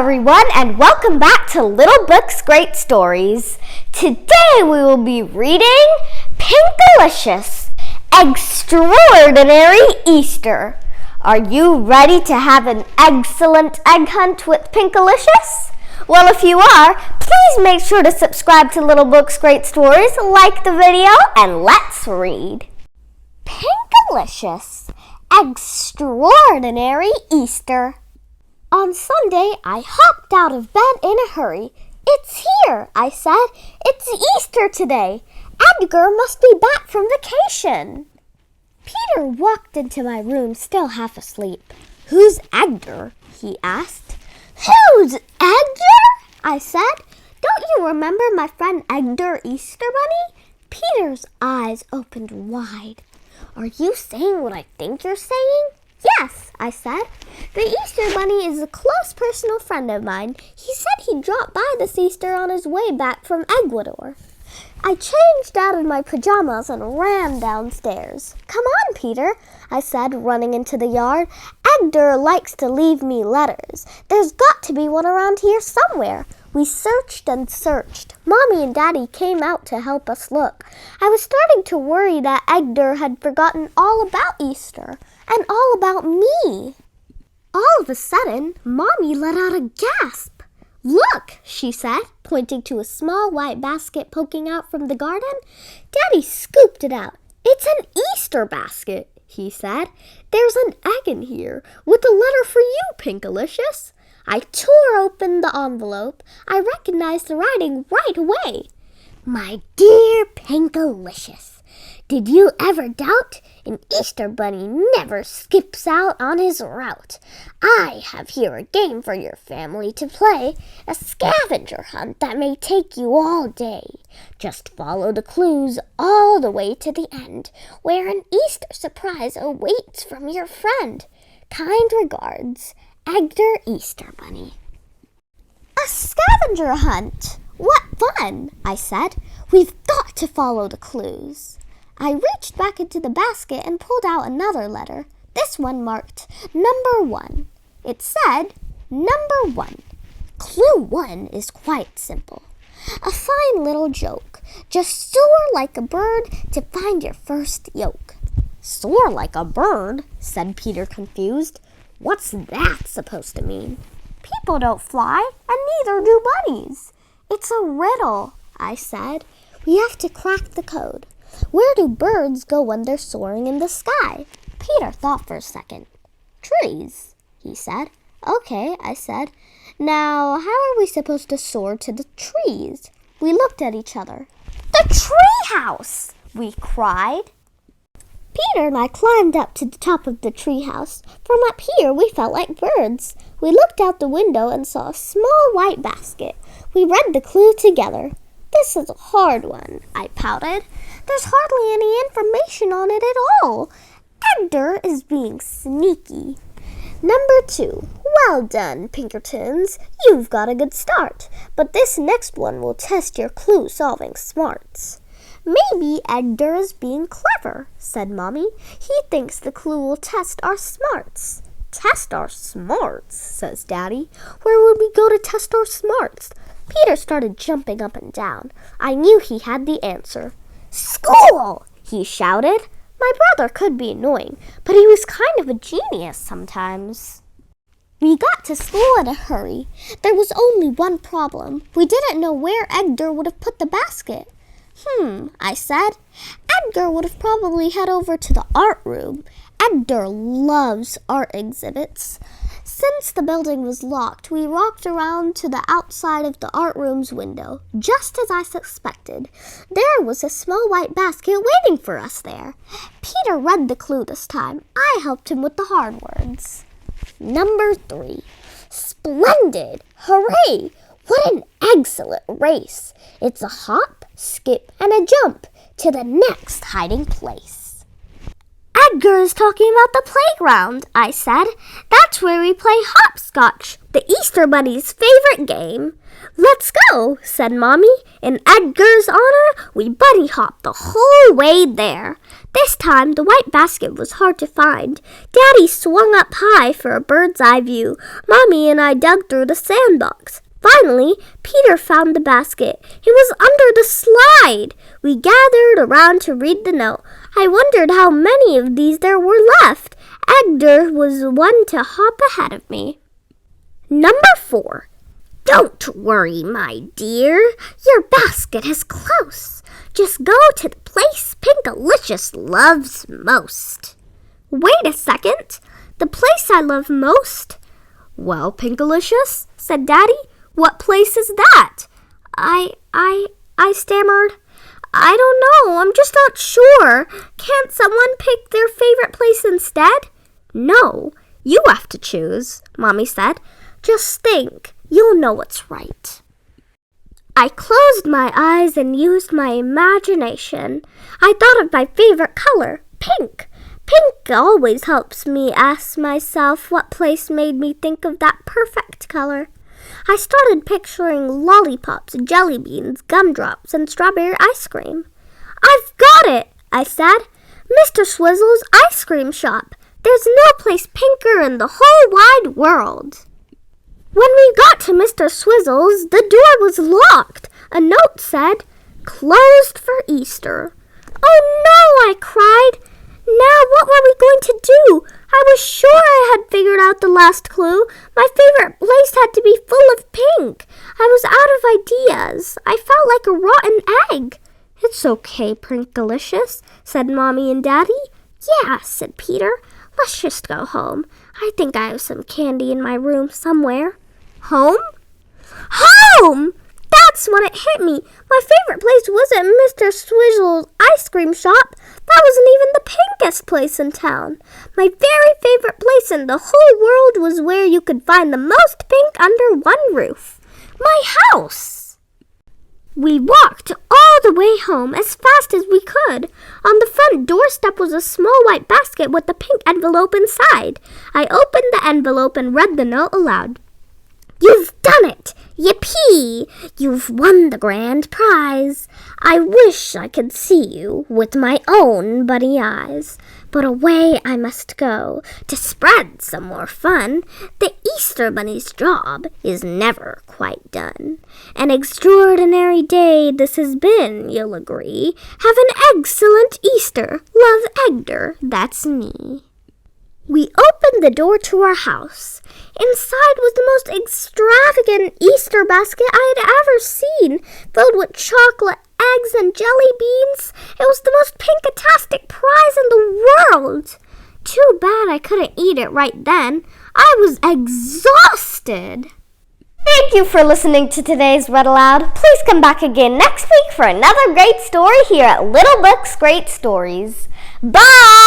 everyone, and welcome back to Little Books Great Stories. Today we will be reading PINKALICIOUS, Extraordinary Easter. Are you ready to have an excellent egg hunt with PINKALICIOUS? Well, if you are, please make sure to subscribe to Little Books Great Stories, like the video, and let's read. PINKALICIOUS, Extraordinary Easter. On Sunday, I hopped out of bed in a hurry. "It's here," I said. "It's Easter today. Edgar must be back from vacation." Peter walked into my room still half asleep. "Who's Edgar?" he asked. "Who's Edgar?" I said. "Don't you remember my friend Edgar Easter Bunny?" Peter's eyes opened wide. "Are you saying what I think you're saying?" "Yes," I said. "The Easter Bunny is a close personal friend of mine. He said he'd drop by this Easter on his way back from Ecuador." I changed out of my pajamas and ran downstairs. "Come on, Peter," I said, running into the yard. "Edgar likes to leave me letters. There's got to be one around here somewhere." We searched and searched. Mommy and Daddy came out to help us look. I was starting to worry that Edgar had forgotten all about Easter and all about me. All of a sudden, Mommy let out a gasp. "Look," she said, pointing to a small white basket poking out from the garden. Daddy scooped it out. "It's an Easter basket," he said. "There's an egg in here with a letter for you, PINKALICIOUS." I tore open the envelope. I recognized the writing right away. "My dear PINKALICIOUS, did you ever doubt? An Easter Bunny never skips out on his route. I have here a game for your family to play, a scavenger hunt that may take you all day. Just follow the clues all the way to the end, where an Easter surprise awaits from your friend. Kind regards, Edgar Easter Bunny." "A scavenger hunt! What fun!" I said. "We've got to follow the clues." I reached back into the basket and pulled out another letter, this one marked number 1. It said, "Number 1. Clue 1 is quite simple. A fine little joke. Just soar like a bird to find your first yolk." "Soar like a bird?" said Peter, confused. "What's that supposed to mean?" "People don't fly, and neither do bunnies." "It's a riddle," I said. "We have to crack the code. Where do birds go when they're soaring in the sky?" Peter thought for a second. "Trees," he said. "Okay," I said. "Now, how are we supposed to soar to the trees?" We looked at each other. "The tree house!" we cried. Peter and I climbed up to the top of the treehouse. From up here, we felt like birds. We looked out the window and saw a small white basket. We read the clue together. "This is a hard one," I pouted. "There's hardly any information on it at all. Edgar is being sneaky." "Number 2. Well done, Pinkertons. You've got a good start. But this next one will test your clue-solving smarts." "Maybe Edgar is being clever," said Mommy. "He thinks the clue will test our smarts." "Test our smarts," says Daddy. "Where would we go to test our smarts?" Peter started jumping up and down. I knew he had the answer. "School!" he shouted. My brother could be annoying, but he was kind of a genius sometimes. We got to school in a hurry. There was only one problem. We didn't know where Edgar would have put the basket. I said. "Edgar would have probably head over to the art room. Edgar loves art exhibits." Since the building was locked, we walked around to the outside of the art room's window. Just as I suspected, there was a small white basket waiting for us there. Peter read the clue this time. I helped him with the hard words. "Number 3. Splendid! Hooray! What an excellent race! It's a hop, skip, and a jump to the next hiding place." Edgar is talking about the playground, I said. That's where we play hopscotch, the Easter Bunny's favorite game. Let's go, said Mommy. In Edgar's honor, we bunny hopped the whole way there. This time, the white basket was hard to find. Daddy swung up high for a bird's eye view. Mommy and I dug through the sandbox. Finally, Peter found the basket. It was under the slide. We gathered around to read the note. I wondered how many of these there were left. Edgar was one to hop ahead of me. Number 4. Don't worry, my dear. Your basket is close. Just go to the place PINKALICIOUS loves most. Wait a second. The place I love most? Well, PINKALICIOUS, said Daddy, what place is that? I stammered. I don't know. I'm just not sure. Can't someone pick their favorite place instead? No, you have to choose, Mommy said. Just think. You'll know what's right. I closed my eyes and used my imagination. I thought of my favorite color, pink. Pink always helps me ask myself what place made me think of that perfect color. I started picturing lollipops, jelly beans, gumdrops, and strawberry ice cream. I've got it, I said. Mr. Swizzle's ice cream shop. There's no place pinker in the whole wide world. When we got to Mr. Swizzle's, the door was locked. A note said, "Closed for Easter." Oh no, I cried. Now what were we going to do? I was sure I had figured out the last clue. My favorite place had to be full of pink. I was out of ideas. I felt like a rotten egg. It's okay, PINKALICIOUS, said Mommy and Daddy. Yeah, said Peter. Let's just go home. I think I have some candy in my room somewhere. Home? Home! That's when it hit me. My favorite place wasn't Mr. Swizzle's ice cream shop. That wasn't even the pinkest place in town. My very favorite place in the whole world was where you could find the most pink under one roof. My house! We walked all the way home as fast as we could. On the front doorstep was a small white basket with a pink envelope inside. I opened the envelope and read the note aloud. You've done it! Yippee! You've won the grand prize. I wish I could see you with my own bunny eyes. But away I must go to spread some more fun. The Easter Bunny's job is never quite done. An extraordinary day this has been, you'll agree. Have an excellent Easter. Love, Edgar. That's me. We opened the door to our house. Inside was the most extravagant Easter basket I had ever seen, filled with chocolate, eggs, and jelly beans. It was the most pinkatastic prize in the world. Too bad I couldn't eat it right then. I was exhausted. Thank you for listening to today's Read Aloud. Please come back again next week for another great story here at Little Book's Great Stories. Bye!